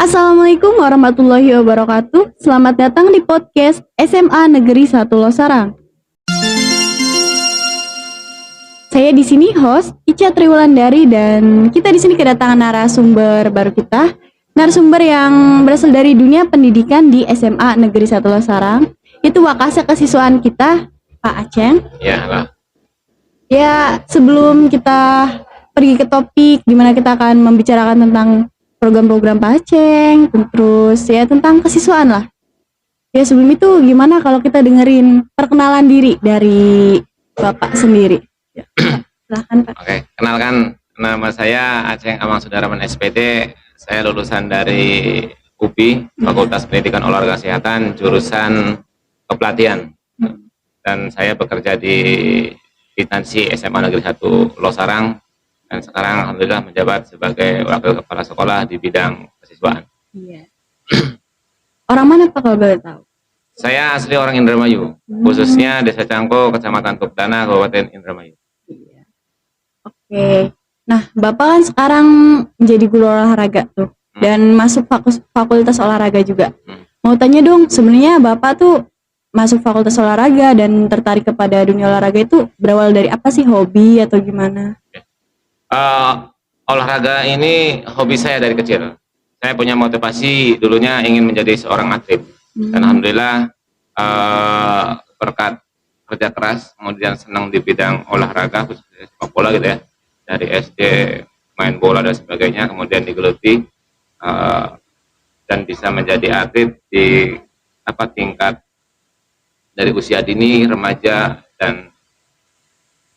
Assalamualaikum warahmatullahi wabarakatuh. Selamat datang di podcast SMA Negeri 1 Losarang. Saya di sini host Ica Triwulandari dan kita di sini kedatangan narasumber baru kita. Narasumber yang berasal dari dunia pendidikan di SMA Negeri 1 Losarang. Itu Wakasya kesiswaan kita, Pak Aceng. Ya lah. Ya, sebelum kita pergi ke topik di mana kita akan membicarakan tentang program-program Pak Aceng, terus ya tentang kesiswaan lah. Ya sebelum itu gimana kalau kita dengerin perkenalan diri dari Bapak sendiri? Ya, silahkan Pak. Oke, kenalkan nama saya Aceng Amang Sudaraman SPD. Saya lulusan dari UPI, Fakultas Pendidikan Olahraga Kesehatan, jurusan kepelatihan. Dan saya bekerja di instansi SMA Negeri 1 Losarang. Dan sekarang alhamdulillah menjabat sebagai wakil kepala sekolah di bidang kesiswaan. Iya. Orang mana Pak kalau boleh tahu? Saya asli orang Indramayu, khususnya Desa Cangko, Kecamatan Tupdana, Kabupaten Indramayu. Iya. Oke. Nah, Bapak kan sekarang menjadi guru olahraga tuh dan masuk fakultas olahraga juga. Mau tanya dong, sebenarnya Bapak tuh masuk fakultas olahraga dan tertarik kepada dunia olahraga itu berawal dari apa sih, hobi atau gimana? Olahraga ini hobi saya dari kecil. Saya punya motivasi dulunya ingin menjadi seorang atlet. Dan alhamdulillah berkat kerja keras, kemudian senang di bidang olahraga, khususnya sepak bola gitu ya. Dari SD main bola dan sebagainya, kemudian digeluti dan bisa menjadi atlet di tingkat dari usia dini, remaja, dan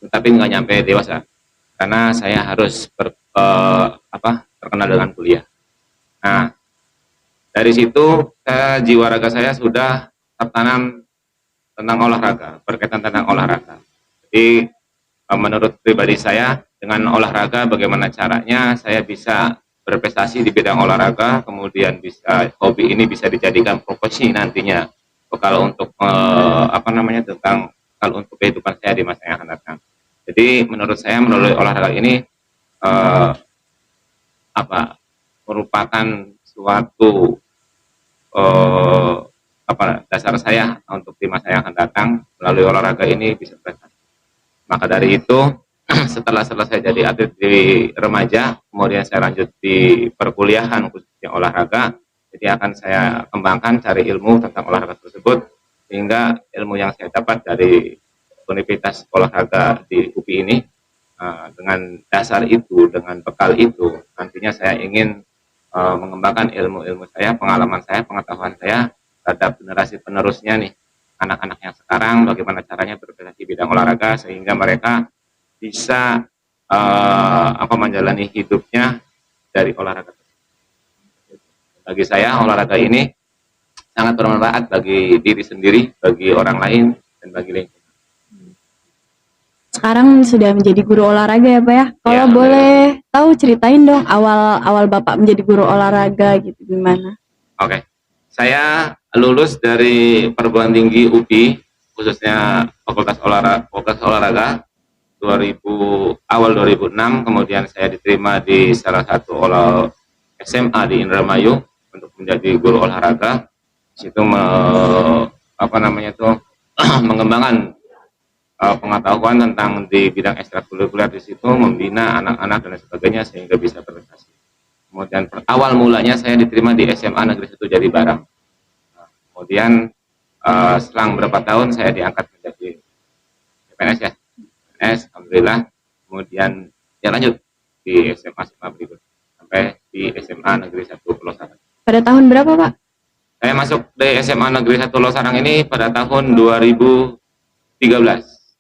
tapi nggak nyampe dewasa. Karena saya harus terkenal dengan kuliah. Nah, dari situ jiwa raga saya sudah tertanam tentang olahraga, berkaitan tentang olahraga. Jadi menurut pribadi saya, dengan olahraga bagaimana caranya saya bisa berprestasi di bidang olahraga, kemudian bisa hobi ini bisa dijadikan profesi nantinya kalau untuk tentang kalau untuk kehidupan saya di masa yang akan datang. Jadi menurut saya melalui olahraga ini merupakan suatu dasar saya untuk di masa yang akan datang. Melalui olahraga ini bisa berprestasi. Maka dari itu setelah selesai jadi atlet di remaja, kemudian saya lanjut di perkuliahan khususnya olahraga. Jadi akan saya kembangkan cari ilmu tentang olahraga tersebut, sehingga ilmu yang saya dapat dari Universitas Olahraga di UPI ini, dengan dasar itu, dengan bekal itu, nantinya saya ingin mengembangkan ilmu-ilmu saya, pengalaman saya, pengetahuan saya terhadap generasi penerusnya nih, anak-anak yang sekarang, bagaimana caranya berprestasi di bidang olahraga sehingga mereka bisa menjalani hidupnya dari olahraga. Bagi saya olahraga ini sangat bermanfaat bagi diri sendiri, bagi orang lain, dan bagi lingkungan. Sekarang sudah menjadi guru olahraga ya Pak ya. Kalau boleh tahu ceritain dong awal Bapak menjadi guru olahraga gitu gimana? Oke. Saya lulus dari perguruan tinggi UPI khususnya Fakultas Olahraga 2006, kemudian saya diterima di salah satu SMA di Indramayu untuk menjadi guru olahraga. Di situ mengembangkan pengetahuan tentang di bidang ekstrakurikuler, di situ membina anak-anak dan sebagainya sehingga bisa berprestasi. Kemudian awal mulanya saya diterima di SMA Negeri 1 Jatibarang. Kemudian selang berapa tahun saya diangkat menjadi PNS ya. PNS, alhamdulillah. Kemudian ya lanjut di SMA berikut sampai di SMA Negeri 1 Losarang. Pada tahun berapa Pak? Saya masuk di SMA Negeri 1 Losarang ini pada tahun 2013.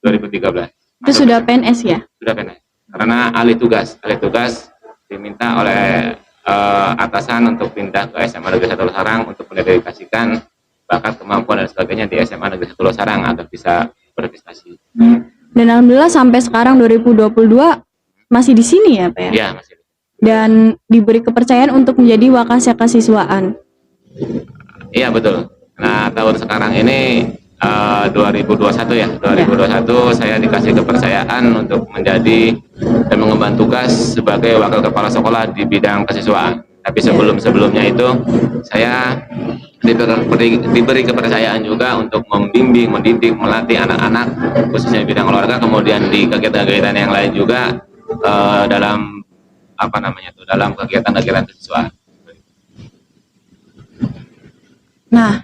Itu sudah PNS ya? Sudah PNS. Karena alih tugas diminta oleh atasan untuk pindah ke SMA Negeri 1 Losarang untuk mendedikasikan bakat, kemampuan dan sebagainya di SMA Negeri 1 Losarang agar bisa berprestasi. Dan alhamdulillah sampai sekarang 2022 masih di sini ya Pak ya? Iya, masih. Dan diberi kepercayaan untuk menjadi Wakasya kesiswaan. Iya betul. Nah tahun sekarang ini 2021 ya, 2021 saya dikasih kepercayaan untuk menjadi dan mengemban tugas sebagai wakil kepala sekolah di bidang kesiswaan. Tapi sebelumnya itu saya diberi kepercayaan juga untuk membimbing, mendidik, melatih anak-anak khususnya di bidang olahraga, kemudian di kegiatan-kegiatan yang lain juga dalam apa namanya itu, dalam kegiatan-kegiatan kesiswaan. Nah,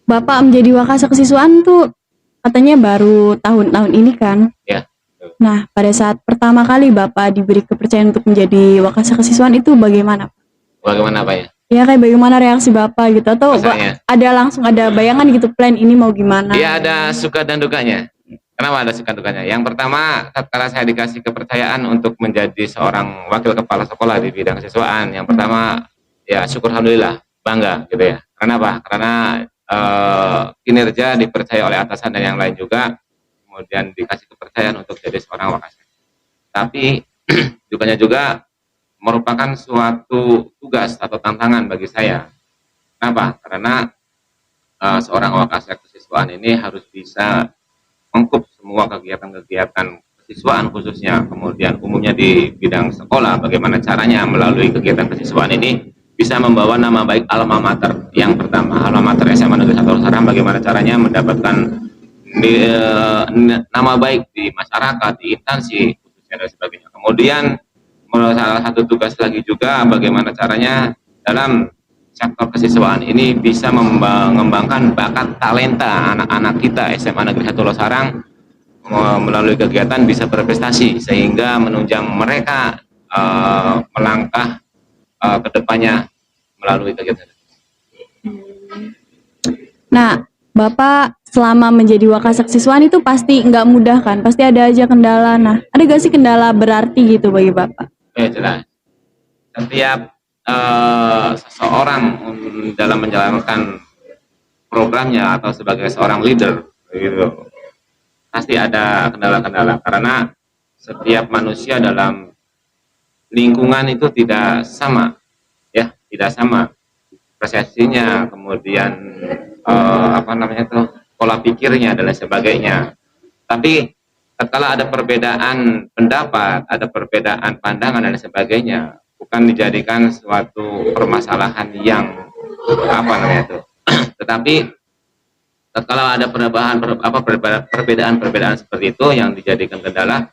Bapak menjadi wakasa kesiswaan tuh katanya baru tahun-tahun ini kan? Ya. Nah, pada saat pertama kali Bapak diberi kepercayaan untuk menjadi wakasa kesiswaan itu bagaimana? Bagaimana Pak ya? Ya kayak bagaimana reaksi Bapak gitu, atau Rasanya? ada langsung ada bayangan gitu plan ini mau gimana? Iya, ada suka dan dukanya. Kenapa ada suka dukanya? Yang pertama, tatkala saya dikasih kepercayaan untuk menjadi seorang wakil kepala sekolah di bidang kesiswaan, yang pertama ya syukur alhamdulillah, bangga gitu ya. Kenapa? Karena kinerja dipercaya oleh atasan dan yang lain juga, kemudian dikasih kepercayaan untuk jadi seorang wakasa. Tapi dukanya juga merupakan suatu tugas atau tantangan bagi saya. Kenapa? Karena seorang wakasa kesiswaan ini harus bisa mengkup semua kegiatan-kegiatan kesiswaan khususnya, kemudian umumnya di bidang sekolah, bagaimana caranya melalui kegiatan kesiswaan ini bisa membawa nama baik alma mater. Yang pertama, alma mater SMA Negeri 1 Sarang, bagaimana caranya mendapatkan nama baik di masyarakat, di instansi khususnya dan sebagainya. Kemudian salah satu tugas lagi juga bagaimana caranya dalam sektor kesiswaan ini bisa mengembangkan bakat talenta anak-anak kita SMA Negeri 1 Losarang melalui kegiatan bisa berprestasi sehingga menunjang mereka melangkah ke depannya melalui kegiatan. Nah, Bapak selama menjadi wakasa kesiswaan itu pasti nggak mudah kan? Pasti ada aja kendala. Nah, ada gak sih kendala berarti gitu bagi Bapak? Jelas. Setiap seseorang dalam menjalankan programnya atau sebagai seorang leader, gitu, pasti ada kendala-kendala karena setiap manusia dalam lingkungan itu tidak sama, ya, tidak sama persepsinya, kemudian apa namanya itu, pola pikirnya dan lain sebagainya. Tapi setelah ada perbedaan pendapat, ada perbedaan pandangan dan sebagainya, bukan dijadikan suatu permasalahan yang apa namanya itu, tetapi kalau ada perbedaan seperti itu yang dijadikan kendala,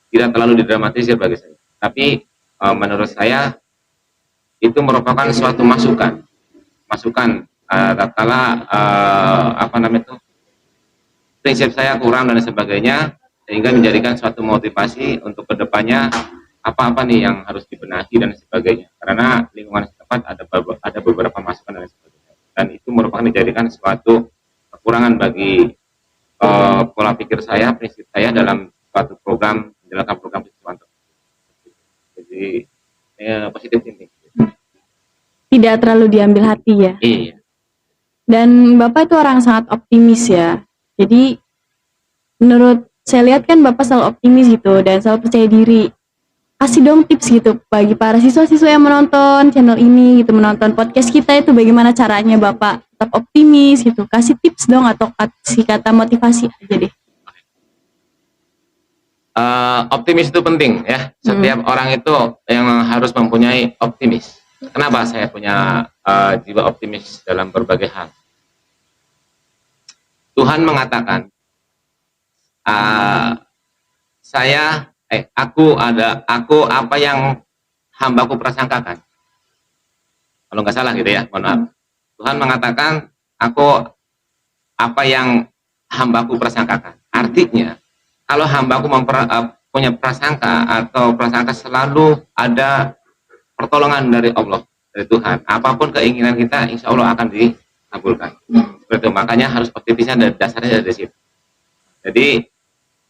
tidak terlalu didramatisir bagi saya. Tapi menurut saya itu merupakan suatu masukan tatkala apa namanya itu, prinsip saya kurang dan sebagainya, sehingga menjadikan suatu motivasi untuk kedepannya apa-apa nih yang harus dibenahi dan sebagainya. Karena lingkungan setempat ada beberapa masukan dan sebagainya, dan itu merupakan dijadikan suatu kekurangan bagi pola pikir saya, prinsip saya dalam suatu program, menjalankan program kesiswaan. Jadi positif thinking. Tidak terlalu diambil hati ya. Iya. Dan Bapak itu orang sangat optimis ya. Jadi menurut saya lihat kan Bapak selalu optimis gitu dan selalu percaya diri. Kasih dong tips gitu bagi para siswa-siswa yang menonton channel ini gitu, menonton podcast kita, itu bagaimana caranya Bapak tetap optimis gitu. Kasih tips dong atau kasih kata motivasi aja deh. Optimis itu penting ya. Setiap orang itu yang harus mempunyai optimis. Kenapa saya punya jiwa optimis dalam berbagai hal? Tuhan mengatakan, aku apa yang hambaku prasangkakan. Kalau nggak salah gitu ya, mohon maaf. Tuhan mengatakan, aku apa yang hambaku prasangkakan. Artinya, kalau hambaku punya prasangka atau prasangka, selalu ada pertolongan dari Allah, dari Tuhan. Apapun keinginan kita, insya Allah akan dikabulkan. Seperti itu. Makanya harus optimisnya dari dasarnya dari situ. Jadi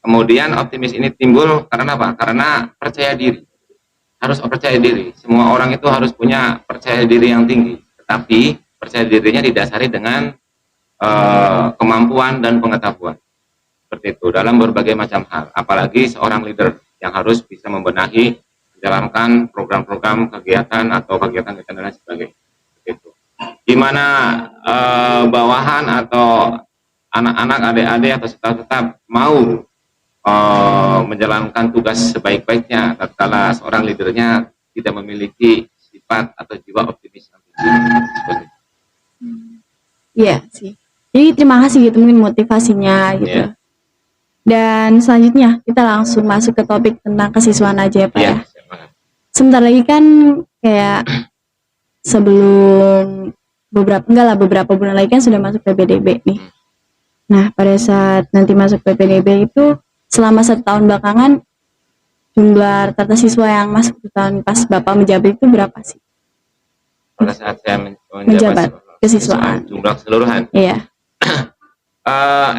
kemudian optimis ini timbul karena apa? Karena percaya diri. Harus percaya diri. Semua orang itu harus punya percaya diri yang tinggi. Tetapi percaya dirinya didasari dengan kemampuan dan pengetahuan. Seperti itu dalam berbagai macam hal. Apalagi seorang leader yang harus bisa membenahi, menjalankan program-program kegiatan atau kegiatan-kegiatan dan sebagainya. Itu. Gimana bawahan atau anak-anak, adik-adik atau staff tetap mau menjalankan tugas sebaik-baiknya tatkala seorang leadernya tidak memiliki sifat atau jiwa optimis yang tinggi. Seperti itu. Iya sih. Jadi terima kasih gitu mungkin motivasinya gitu. Iya. Dan selanjutnya kita langsung masuk ke topik tentang kesiswaan aja ya Pak Iya, ya. siap banget. Sebentar lagi kan kayak sebelum beberapa bulan lagi kan sudah masuk PPDB nih. Nah pada saat nanti masuk PPDB itu selama 1 tahun belakangan jumlah rata siswa yang masuk di tahun pas Bapak menjabat itu berapa sih? Pada saat saya Menjabat kesiswaan. jumlah keseluruhan Iya.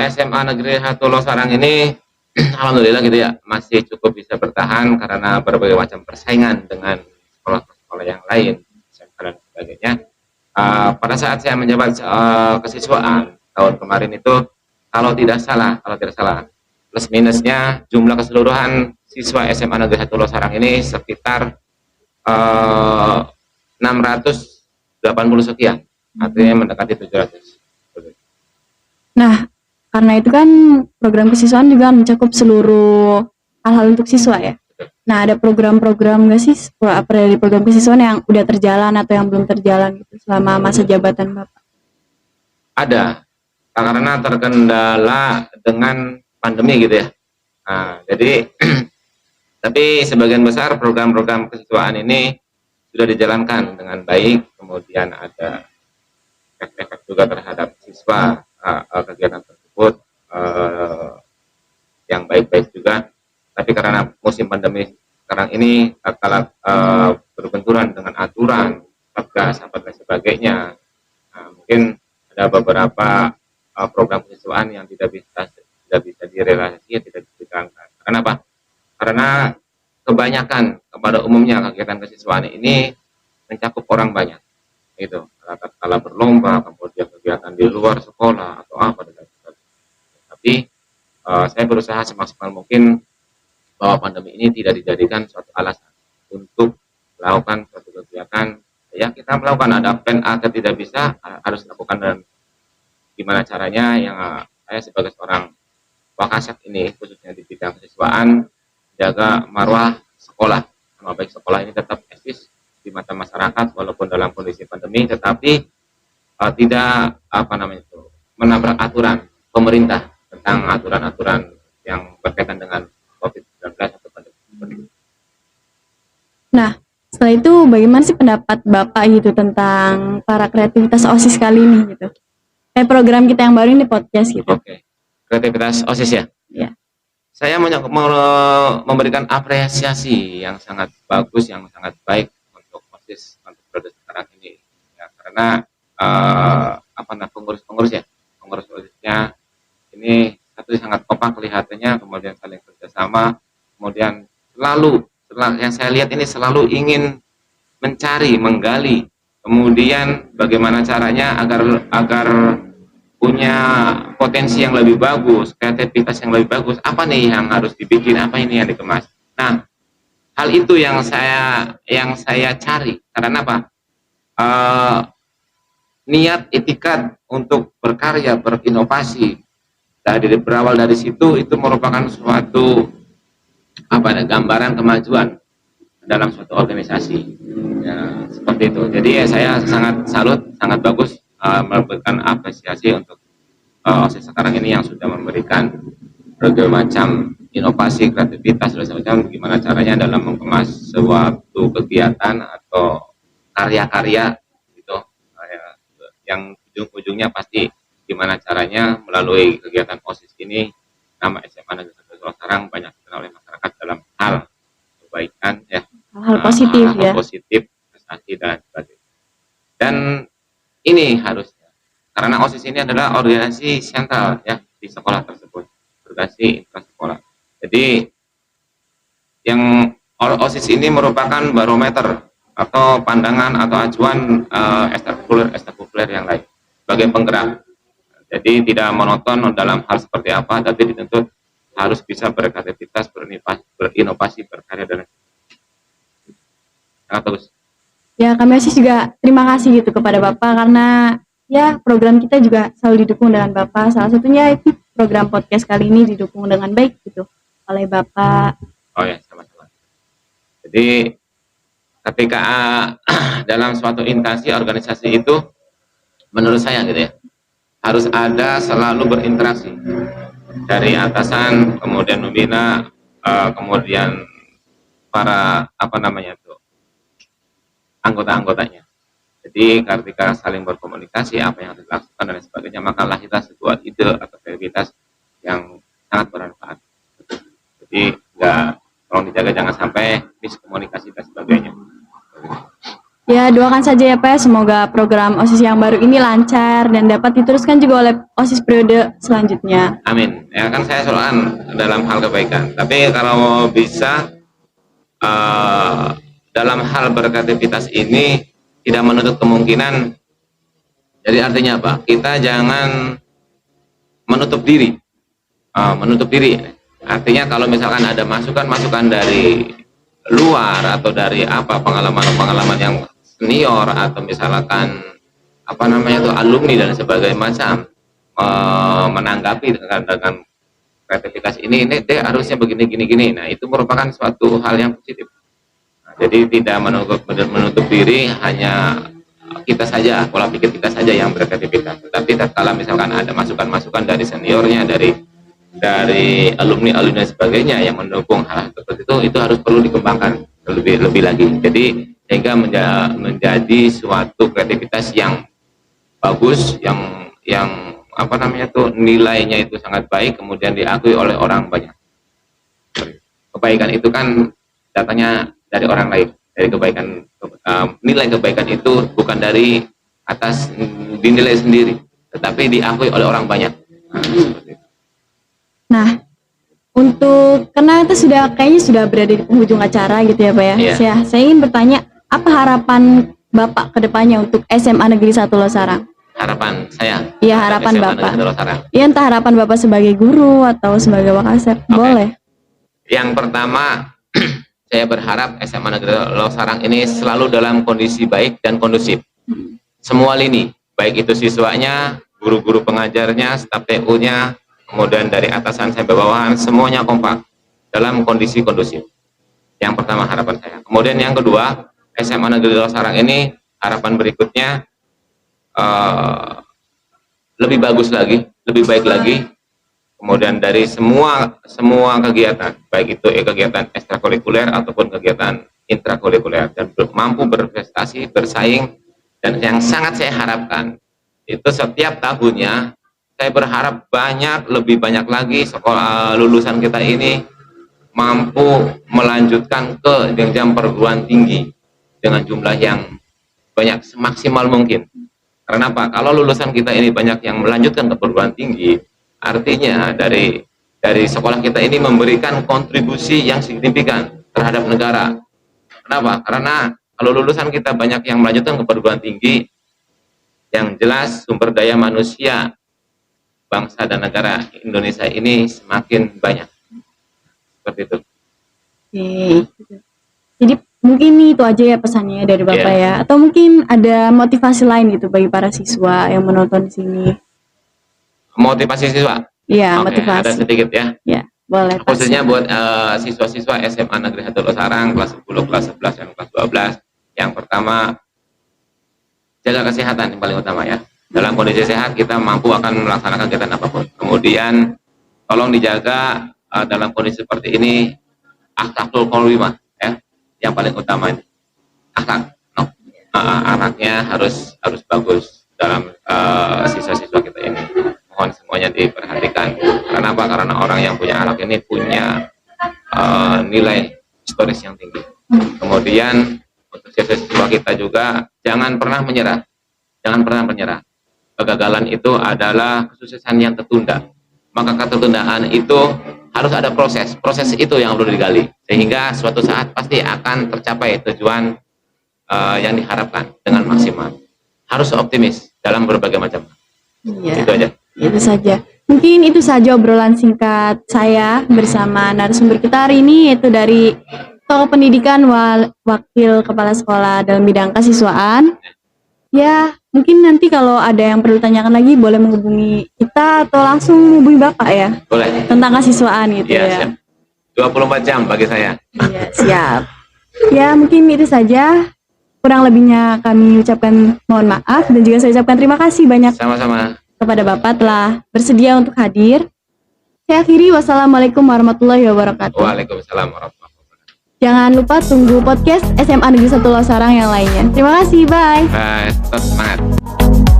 SMA Negeri 1 Losarang ini alhamdulillah gitu ya masih cukup bisa bertahan karena berbagai macam persaingan dengan sekolah-sekolah yang lain SMK dan sebagainya. Pada saat saya menjabat kesiswaan tahun kemarin itu kalau tidak salah plus minusnya jumlah keseluruhan siswa SMA Negeri 1 Losarang ini sekitar 680 sekian, artinya mendekati 700. Nah, karena itu kan program kesiswaan juga mencakup seluruh hal-hal untuk siswa ya. Nah, ada program-program nggak sih apa dari program kesiswaan yang udah terjalan atau yang belum terjalan gitu selama masa jabatan Bapak? Ada, karena terkendala dengan pandemi gitu ya. Nah, jadi tapi sebagian besar program-program kesiswaan ini sudah dijalankan dengan baik, kemudian ada efek-efek juga terhadap siswa kegiatan tersebut yang baik-baik juga. Tapi karena musim pandemi sekarang ini kalah berbenturan dengan aturan satgas dan sebagainya, mungkin ada beberapa program kesiswaan yang tidak bisa direalisasi, tidak bisa dijalankan. Kenapa? Karena kebanyakan pada umumnya kegiatan kesiswaan ini mencakup orang banyak, itu kala berlomba, kemudian kegiatan di luar sekolah atau apa dan sebagainya. Tapi saya berusaha semaksimal mungkin bahwa pandemi ini tidak dijadikan suatu alasan untuk melakukan suatu kegiatan. Ya kita melakukan, ada plan A tidak bisa, harus lakukan, dan gimana caranya yang saya sebagai seorang wakasek ini khususnya di bidang kesiswaan jaga marwah sekolah, nama baik sekolah ini tetap eksis di mata masyarakat walaupun dalam kondisi pandemi, tetapi tidak menabrak aturan pemerintah tentang aturan-aturan yang berkaitan dengan COVID-19 atau pandemi. Nah, setelah itu bagaimana sih pendapat Bapak gitu tentang para kreativitas OSIS kali ini gitu? Kayak program kita yang baru ini podcast gitu. Oke. Kreativitas OSIS ya? Iya. Saya memberikan apresiasi yang sangat bagus, yang sangat baik untuk OSIS untuk periode sekarang ini. Ya, karena pengurus OSISnya ini satu sangat kompak kelihatannya, kemudian saling kerjasama, kemudian yang saya lihat ini selalu ingin mencari, menggali, kemudian bagaimana caranya agar punya potensi yang lebih bagus, kreativitas yang lebih bagus, apa nih yang harus dibikin, apa ini yang dikemas. Nah, hal itu yang saya cari. Karena apa? Niat, etikat untuk berkarya, berinovasi, berawal dari situ itu merupakan suatu gambaran kemajuan dalam suatu organisasi. Ya, seperti itu. Jadi ya, saya sangat salut, sangat bagus memberikan apresiasi untuk OSIS sekarang ini yang sudah memberikan berbagai macam inovasi, kreativitas dan macam gimana caranya dalam mengemas suatu kegiatan atau karya-karya gitu, yang ujung-ujungnya pasti gimana caranya melalui kegiatan OSIS ini nama SMA Negeri 1 Losarang banyak dikenal oleh masyarakat dalam hal kebaikan ya, hal positif hal positif, prestasi dan sebagainya. Dan ini harusnya karena OSIS ini adalah organisasi sentral ya di sekolah tersebut, organisasi intrasekolah. Jadi yang OSIS ini merupakan barometer atau pandangan atau acuan ekstrakurikuler yang lain sebagai penggerak. Jadi tidak monoton dalam hal seperti apa, tapi dituntut harus bisa berkreativitas, berinovasi, berkarya dan sangat bagus. Ya kami OSIS juga terima kasih gitu kepada Bapak karena ya program kita juga selalu didukung dengan Bapak. Salah satunya itu program podcast kali ini didukung dengan baik gitu oleh Bapak. Oh ya, sama-sama. Jadi ketika dalam suatu instansi organisasi itu, menurut saya gitu ya, harus ada selalu berinteraksi dari atasan, kemudian pembina, kemudian para apa namanya tuh anggota-anggotanya. Jadi ketika saling berkomunikasi apa yang harus dilakukan dan sebagainya, maka lahirlah sebuah ide atau kreativitas yang sangat bermanfaat. Jadi tolong dijaga jangan sampai miskomunikasi dan sebagainya. Ya, doakan saja ya Pak, semoga program OSIS yang baru ini lancar dan dapat diteruskan juga oleh OSIS periode selanjutnya. Amin. Ya kan saya selalu dalam hal kebaikan. Tapi kalau bisa dalam hal berkreativitas ini tidak menutup kemungkinan. Jadi artinya apa? Kita jangan menutup diri. Menutup diri. Artinya kalau misalkan ada masukan-masukan dari luar atau dari apa pengalaman-pengalaman yang senior atau misalkan apa namanya itu alumni dan sebagainya macam menanggapi dengan kreativitas ini deh harusnya begini gini. Nah itu merupakan suatu hal yang positif. Nah, jadi tidak menutup diri hanya kita saja, pola pikir kita saja yang berkreativitas. Tapi kalau misalkan ada masukan-masukan dari seniornya, dari alumni dan sebagainya yang mendukung hal seperti itu harus perlu dikembangkan lebih lagi. Jadi sehingga menjadi suatu kreativitas yang bagus, yang apa namanya tuh nilainya itu sangat baik, kemudian diakui oleh orang banyak. Kebaikan itu kan datanya dari orang lain, dari kebaikan, nilai kebaikan itu bukan dari atas dinilai sendiri, tetapi diakui oleh orang banyak. Nah, karena kita kayaknya sudah berada di penghujung acara gitu ya Pak ya. Iya. Saya ingin bertanya, apa harapan Bapak ke depannya untuk SMA Negeri 1 Losarang? Harapan saya? Iya, harapan SMA Bapak. Negeri Losarang. Ya, entah harapan Bapak sebagai guru atau sebagai Wakasep, boleh. Yang pertama, saya berharap SMA Negeri Losarang ini selalu dalam kondisi baik dan kondusif. Semua lini, baik itu siswanya, guru-guru pengajarnya, staf TU-nya, kemudian dari atasan sampai bawahan, semuanya kompak dalam kondisi kondusif. Yang pertama harapan saya. Kemudian yang kedua, SMA Negeri Losarang ini harapan berikutnya lebih bagus lagi, lebih baik lagi. Kemudian dari semua kegiatan, baik itu kegiatan ekstrakurikuler ataupun kegiatan intrakurikuler, dan mampu berprestasi, bersaing, dan yang sangat saya harapkan itu setiap tahunnya saya berharap lebih banyak lagi sekolah lulusan kita ini mampu melanjutkan ke jenjang perguruan tinggi dengan jumlah yang banyak semaksimal mungkin. Karena apa? Kalau lulusan kita ini banyak yang melanjutkan ke perguruan tinggi, artinya dari sekolah kita ini memberikan kontribusi yang signifikan terhadap negara. Kenapa? Karena kalau lulusan kita banyak yang melanjutkan ke perguruan tinggi, yang jelas sumber daya manusia bangsa dan negara Indonesia ini semakin banyak. Seperti itu. Jadi mungkin itu aja ya pesannya dari Bapak ya. Atau mungkin ada motivasi lain gitu bagi para siswa yang menonton di sini. Motivasi siswa? Iya, motivasi. Ada sedikit ya. Ya, boleh. Khususnya buat siswa-siswa SMA Negeri 1 Losarang kelas 10, kelas 11 dan kelas 12. Yang pertama, jaga kesehatan yang paling utama ya. Dalam kondisi sehat kita mampu akan melaksanakan kegiatan apapun. Kemudian tolong dijaga dalam kondisi seperti ini akhlakul karimah ya, yang paling utama ini akhlak. Akhlaknya harus bagus dalam siswa-siswa kita ini. Mohon semuanya diperhatikan. Karena apa? Karena orang yang punya akhlak ini punya nilai historis yang tinggi. Kemudian untuk siswa kita juga jangan pernah menyerah. Jangan pernah menyerah. Kegagalan itu adalah kesuksesan yang tertunda. Maka ketundaan itu harus ada proses itu yang perlu digali, sehingga suatu saat pasti akan tercapai tujuan yang diharapkan dengan maksimal. Harus optimis dalam berbagai macam. Iya. Itu aja. Itu saja. Mungkin itu saja obrolan singkat saya bersama narasumber kita hari ini, yaitu dari Tokoh Pendidikan Wakil Kepala Sekolah dalam bidang kesiswaan. Ya, mungkin nanti kalau ada yang perlu tanyakan lagi boleh menghubungi kita atau langsung menghubungi Bapak ya. Boleh. Tentang kesiswaan gitu ya. Siap. 24 jam bagi saya. Iya, siap. Ya mungkin itu saja. Kurang lebihnya kami ucapkan mohon maaf dan juga saya ucapkan terima kasih banyak Sama-sama. kepada Bapak telah bersedia untuk hadir. Saya akhiri, wassalamualaikum warahmatullahi wabarakatuh. Waalaikumsalam warahmatullahi wabarakatuh. Jangan lupa tunggu podcast SMA Negeri 1 Losarang yang lainnya. Terima kasih, bye. Bye, tetap semangat.